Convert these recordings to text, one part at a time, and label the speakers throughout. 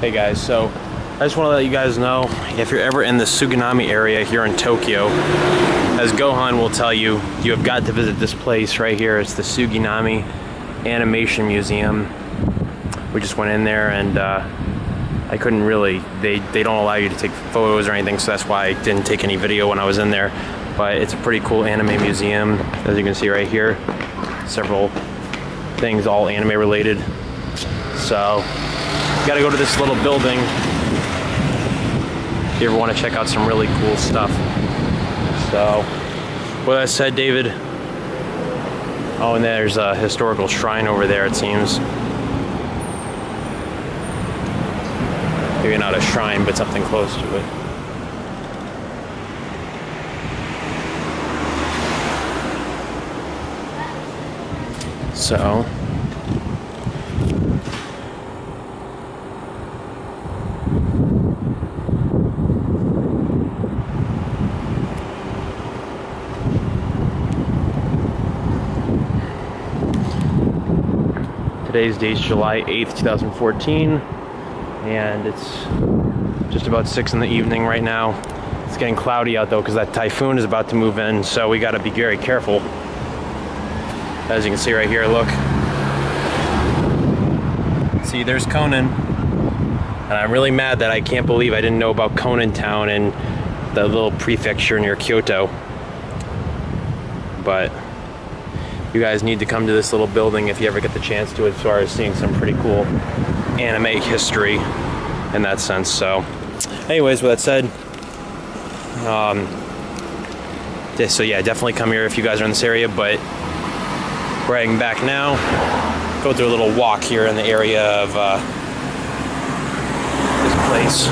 Speaker 1: Hey guys, so I just want to let you guys know, if you're ever in the Suginami area here in Tokyo, as Gohan will tell you, you have got to visit this place right here. It's the Suginami Animation Museum. We just went in there and I couldn't really, they don't allow you to take photos or anything, so that's why I didn't take any video when I was in there. But it's a pretty cool anime museum, as you can see right here. Several things all anime related. So you gotta go to this little building if you ever want to check out some really cool stuff. So with that said, David, oh, and there's a historical shrine over there, it seems. Maybe not a shrine, but something close to it. So today's date is July 8th, 2014, and it's just about 6 in the evening right now. It's getting cloudy out though because that typhoon is about to move in, so we got to be very careful. As you can see right here, look. See, there's Conan. And I'm really mad that I can't believe I didn't know about Conan Town and the little prefecture near Kyoto. But you guys need to come to this little building if you ever get the chance to, as far as seeing some pretty cool anime history in that sense. So anyways, with that said, so yeah, definitely come here if you guys are in this area. But we're heading back now. Go through a little walk here in the area of this place.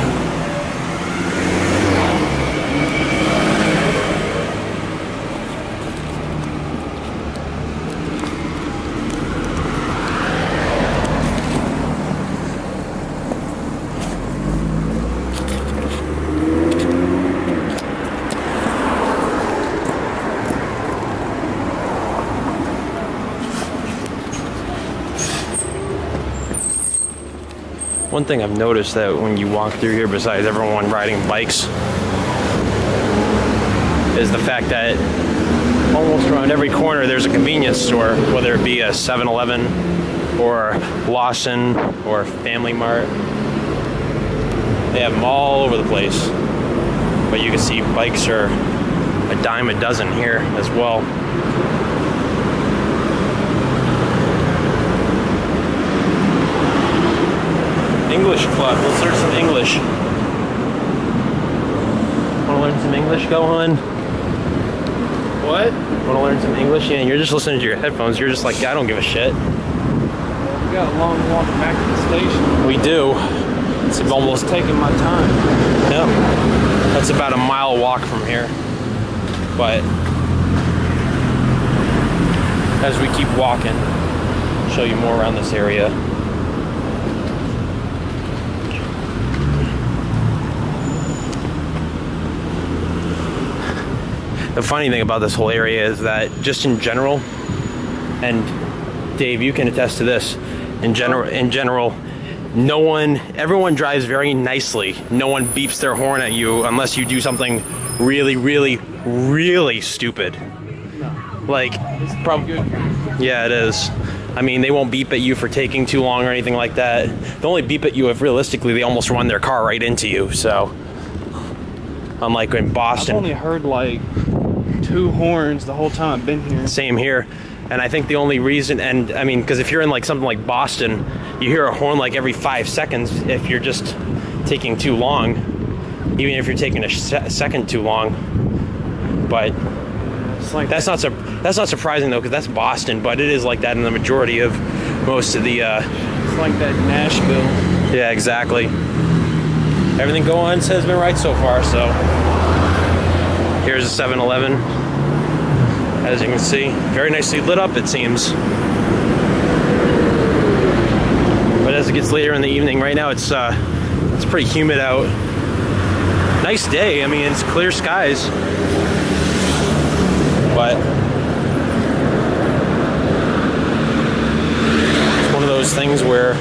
Speaker 1: One thing I've noticed that when you walk through here, besides everyone riding bikes, is the fact that almost around every corner there's a convenience store, whether it be a 7-Eleven or Lawson or Family Mart. They have them all over the place. But you can see bikes are a dime a dozen here as well. English club. Let's learn some English. Want to learn some English, Gohan? What? Want to learn some English? Yeah, you're just listening to your headphones. You're just like, I don't give a shit.
Speaker 2: We got a long walk back to the station.
Speaker 1: We do. It's almost
Speaker 2: taking my time.
Speaker 1: Yep. That's about a mile walk from here. But as we keep walking, I'll show you more around this area. The funny thing about this whole area is that just in general, and Dave, you can attest to this, in general, everyone drives very nicely. No one beeps their horn at you unless you do something really, really, really stupid.
Speaker 2: No.
Speaker 1: Like,
Speaker 2: it's probably good.
Speaker 1: Yeah, it is. I mean, they won't beep at you for taking too long or anything like that. They'll only beep at you if realistically they almost run their car right into you. So, unlike in Boston,
Speaker 2: I've only heard like 2 horns the whole time I've been here.
Speaker 1: Same here. And I think the only reason, and I mean, because if you're in like something like Boston, you hear a horn like every 5 seconds if you're just taking too long, even if you're taking a second too long. But
Speaker 2: it's like
Speaker 1: that's not surprising though, because that's Boston. But it is like that in the majority of most of the.
Speaker 2: It's like that in Nashville.
Speaker 1: Yeah, exactly. Everything going has been right so far. So here's a 7-Eleven. As you can see, very nicely lit up, it seems. But as it gets later in the evening, right now it's pretty humid out. Nice day. I mean, it's clear skies. But it's one of those things where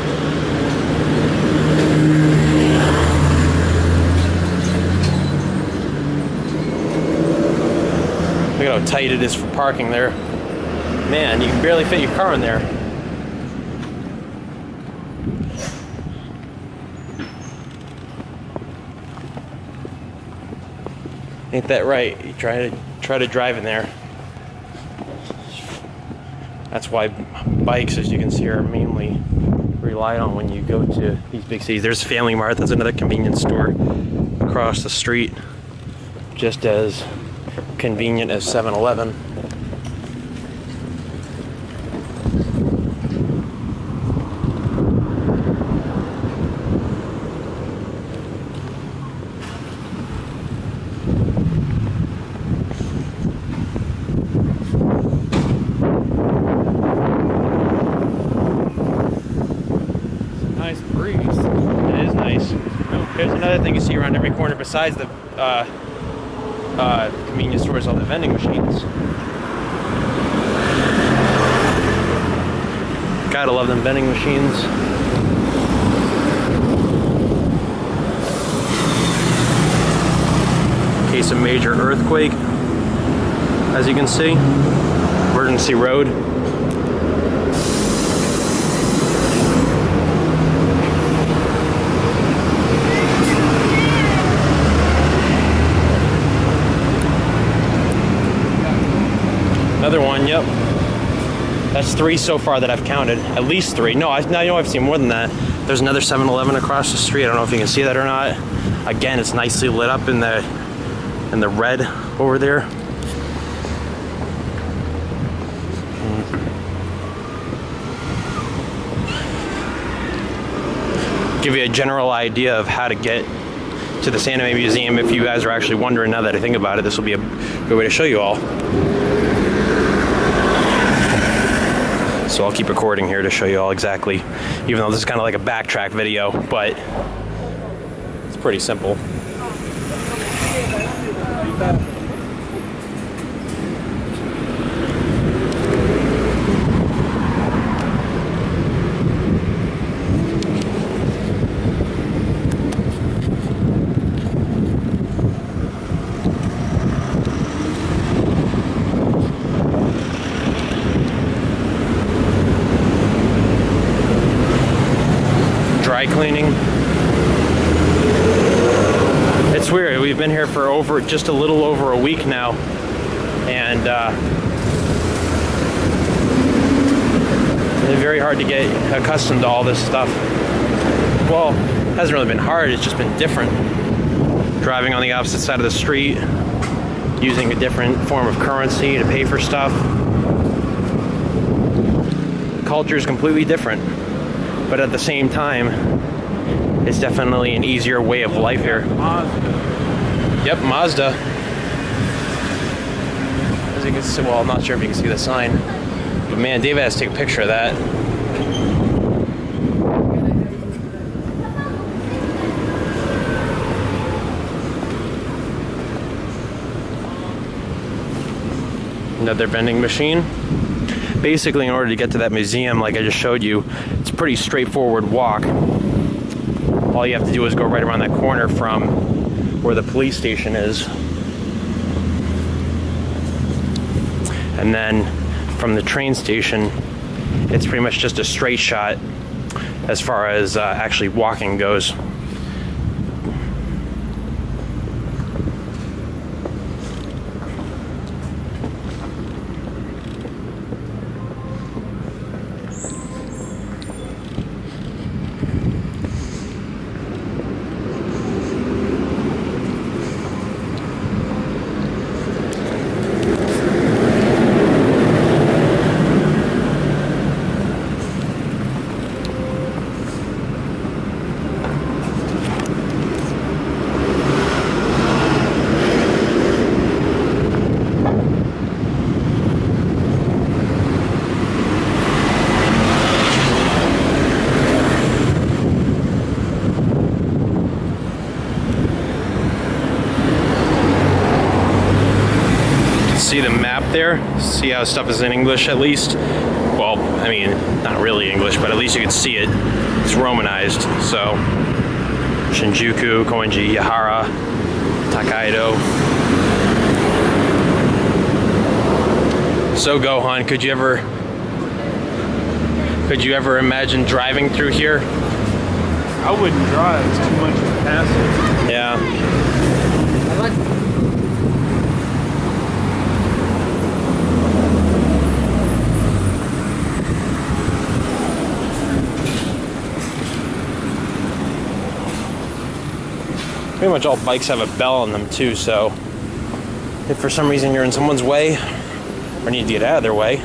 Speaker 1: tight it is for parking there. Man, you can barely fit your car in there. Ain't that right? You try to drive in there. That's why bikes, as you can see, are mainly relied on when you go to these big cities. There's Family Mart. That's another convenience store across the street, just as convenient as 7-Eleven.
Speaker 2: Nice breeze.
Speaker 1: It is nice. There's another thing you see around every corner besides the convenience stores, all the vending machines. Gotta love them vending machines. In case of major earthquake, as you can see, emergency road. Another one, yep. That's 3 so far that I've counted. At least 3. No, I know I've seen more than that. There's another 7-Eleven across the street. I don't know if you can see that or not. Again, it's nicely lit up in the red over there. Give you a general idea of how to get to the Anime Museum if you guys are actually wondering. Now that I think about it, this will be a good way to show you all. So I'll keep recording here to show you all exactly, even though this is kind of like a backtrack video, but it's pretty simple. Dry cleaning. It's weird. We've been here for just a little over a week now, and it's very hard to get accustomed to all this stuff. Well, it hasn't really been hard. It's just been different. Driving on the opposite side of the street, using a different form of currency to pay for stuff. The culture is completely different. But at the same time, it's definitely an easier way of life here.
Speaker 2: Mazda.
Speaker 1: Yep, Mazda. As you can see, well, I'm not sure if you can see the sign. But man, David has to take a picture of that. Another vending machine. Basically, in order to get to that museum, like I just showed you, it's a pretty straightforward walk. All you have to do is go right around that corner from where the police station is. And then from the train station, it's pretty much just a straight shot as far as actually walking goes. See the map there? See how stuff is in English at least? Well, I mean, not really English, but at least you can see it. It's Romanized. So, Shinjuku, Koenji, Yahara, Takaido. So Gohan, could you ever imagine driving through here?
Speaker 2: I wouldn't drive. It's too much of a hassle.
Speaker 1: Yeah. Pretty much all bikes have a bell on them too, so if for some reason you're in someone's way or need to get out of their way,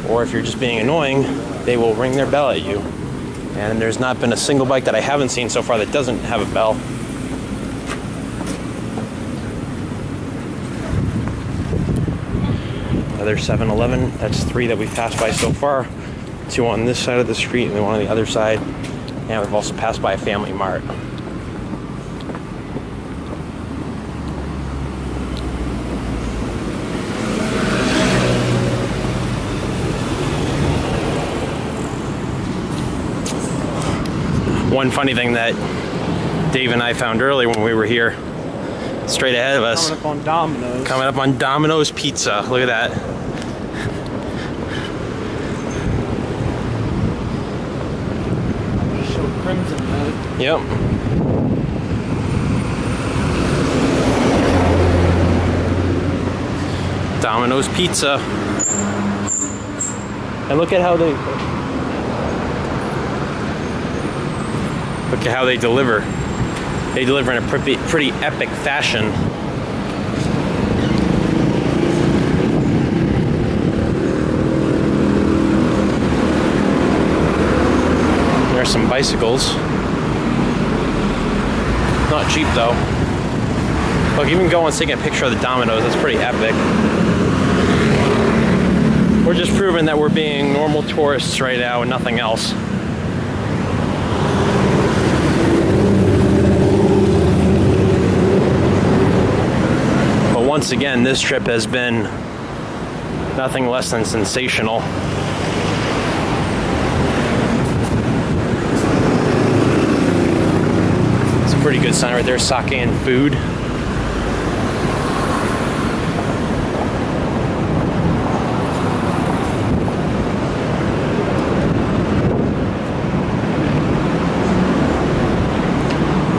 Speaker 1: or if you're just being annoying, they will ring their bell at you. And there's not been a single bike that I haven't seen so far that doesn't have a bell. Another 7-Eleven. That's 3 that we've passed by so far. 2 on this side of the street and then 1 on the other side. And we've also passed by a Family Mart. One funny thing that Dave and I found earlier when we were here, straight ahead of us.
Speaker 2: Coming up on Domino's.
Speaker 1: Coming up on Domino's Pizza. Look at that.
Speaker 2: Crimson mode.
Speaker 1: Yep. Domino's Pizza. And look at how they deliver. They deliver in a pretty epic fashion. There's some bicycles. Not cheap though. Look, even Gohan's taking a picture of the Domino's. That's pretty epic. We're just proving that we're being normal tourists right now and nothing else. But once again, this trip has been nothing less than sensational. Pretty good sign right there, sake and food.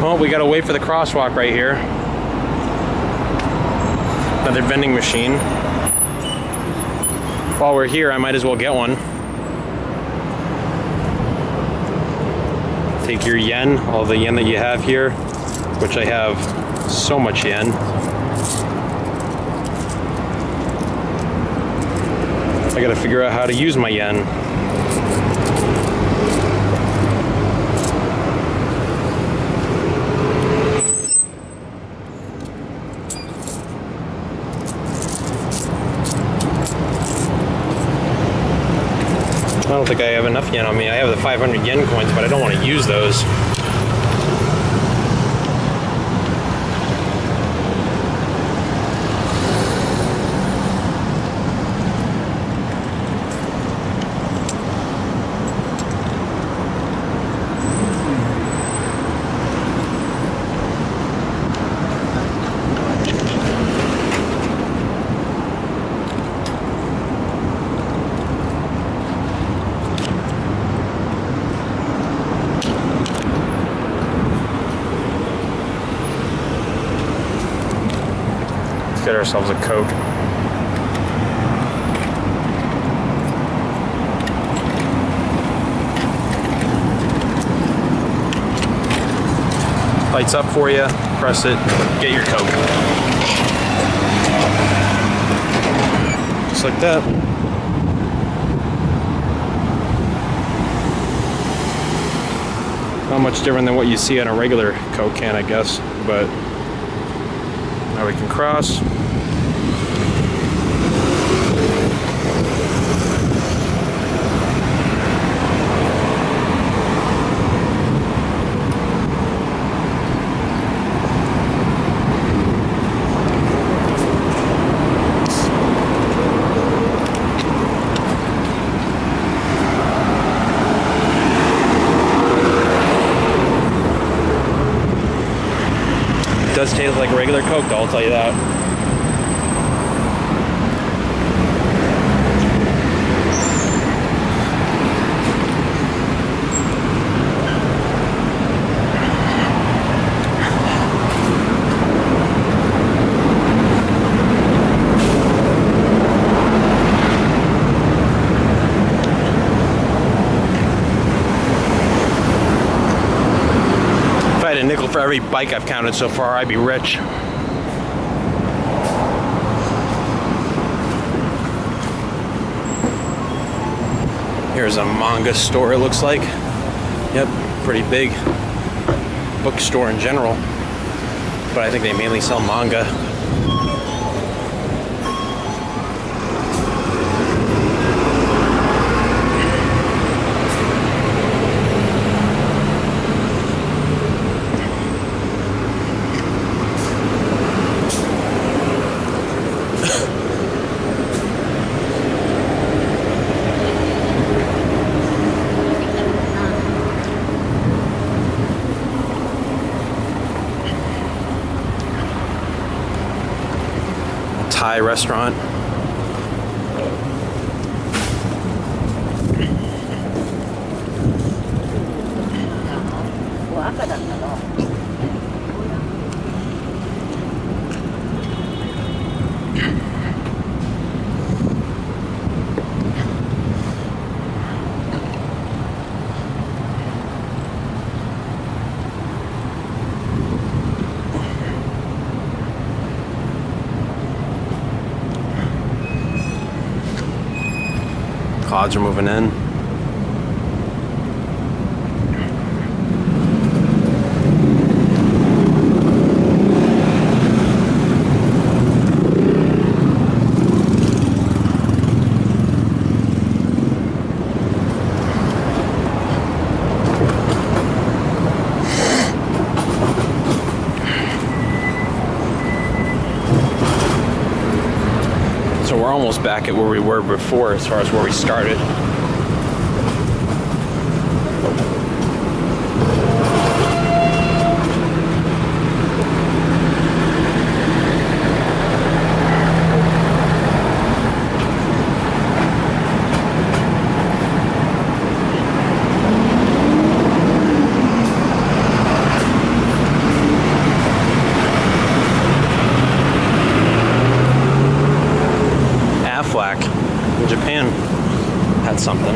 Speaker 1: Well, we gotta wait for the crosswalk right here. Another vending machine. While we're here, I might as well get one. Take your yen, all the yen that you have here, which I have so much yen. I gotta figure out how to use my yen. I don't think I have enough yen on me. I have the 500 yen coins, but I don't want to use those. Get ourselves a Coke. Lights up for you, press it, get your Coke. Just like that. Not much different than what you see on a regular Coke can, I guess, but now we can cross. It does taste like regular Coke though, I'll tell you that. for every bike I've counted so far, I'd be rich. Here's a manga store, it looks like. Yep, pretty big bookstore in general, but I think they mainly sell manga. Thai restaurant. Clouds are moving in. So we're almost back at where we were before as far as where we started. In Japan had something.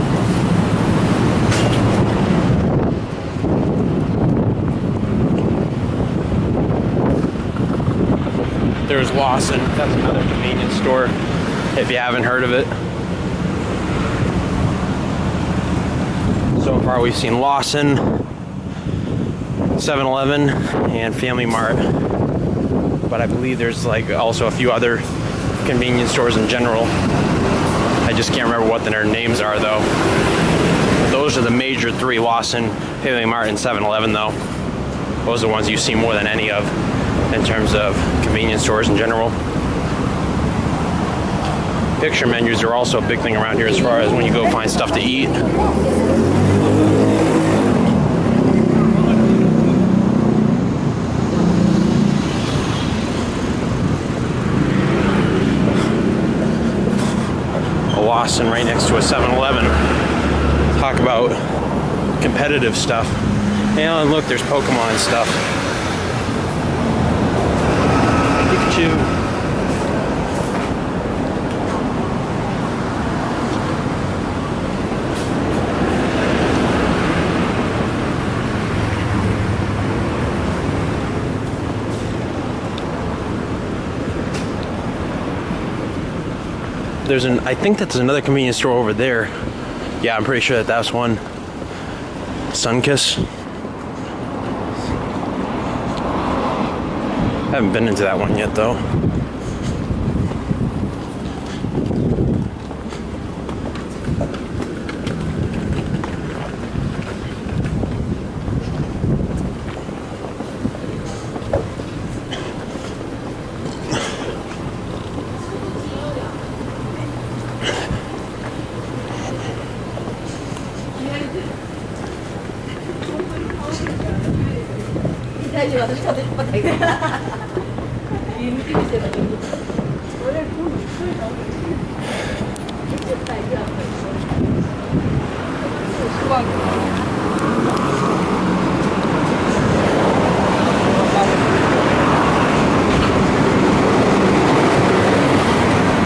Speaker 1: There's Lawson. That's another convenience store if you haven't heard of it. So far we've seen Lawson, 7-Eleven, and Family Mart. But I believe there's like also a few other convenience stores in general. I just can't remember what their names are though. Those are the major three: Lawson, Family Mart, and 7-Eleven though. Those are the ones you see more than any of in terms of convenience stores in general. Picture menus are also a big thing around here as far as when you go find stuff to eat. Lawson right next to a 7-Eleven. Talk about competitive stuff. And look, there's Pokemon stuff. Pikachu. There's I think that's another convenience store over there. Yeah, I'm pretty sure that that's one. Sunkiss. Haven't been into that one yet though.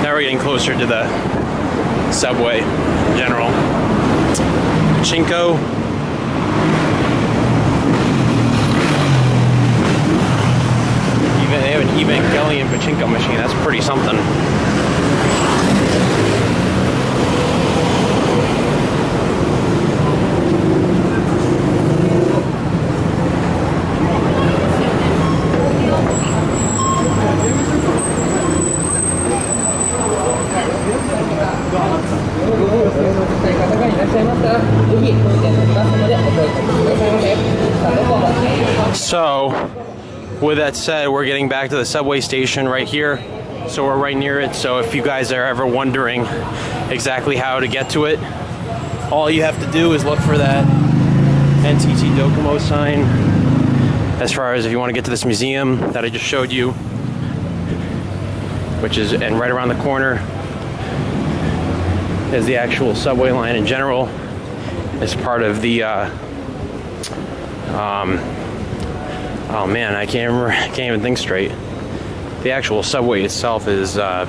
Speaker 1: Now we're getting closer to the subway in general. Chinko. Evangelion pachinko machine. That's pretty something. So, with that said, we're getting back to the subway station right here. So we're right near it. So if you guys are ever wondering exactly how to get to it, all you have to do is look for that NTT Docomo sign. As far as if you want to get to this museum that I just showed you, which is, and right around the corner is the actual subway line in general. It's part of the oh man, I can't remember. I can't even think straight. The actual subway itself is part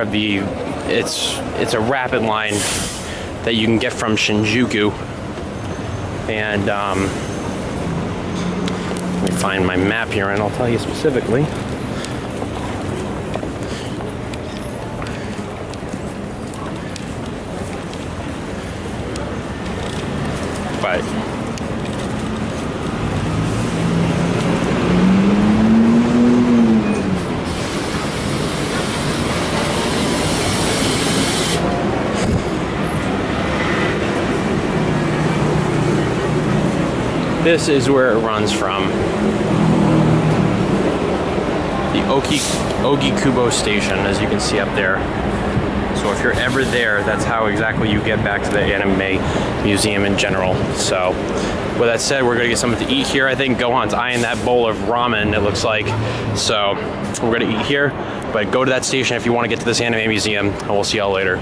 Speaker 1: of the. It's a rapid line that you can get from Shinjuku, and let me find my map here, and I'll tell you specifically. But this is where it runs from. The Ogikubo station, as you can see up there. So if you're ever there, that's how exactly you get back to the anime museum in general. So with that said, we're gonna get something to eat here. I think Gohan's eyeing that bowl of ramen, it looks like. So we're gonna eat here, but go to that station if you want to get to this anime museum, and we'll see y'all later.